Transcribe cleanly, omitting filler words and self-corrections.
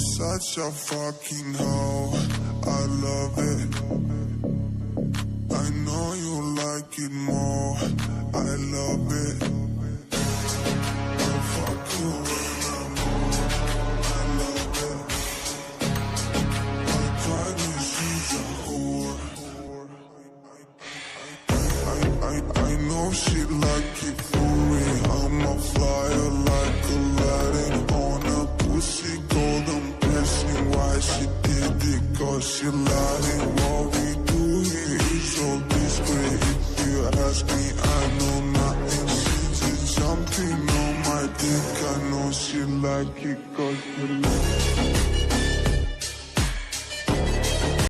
such a fucking hoe, I love it. I know you like it more, I love it. I'll fuck you when I'm home, I love it. I tried to she's a whore. I know she like it for me. I'm a flyer like Aladdin on a pussy golden blessing. Why she did it? Cause she lied. What we do here is so discreet. If you ask me, I know nothing. She did something on my dick. I know she like it cause she like it.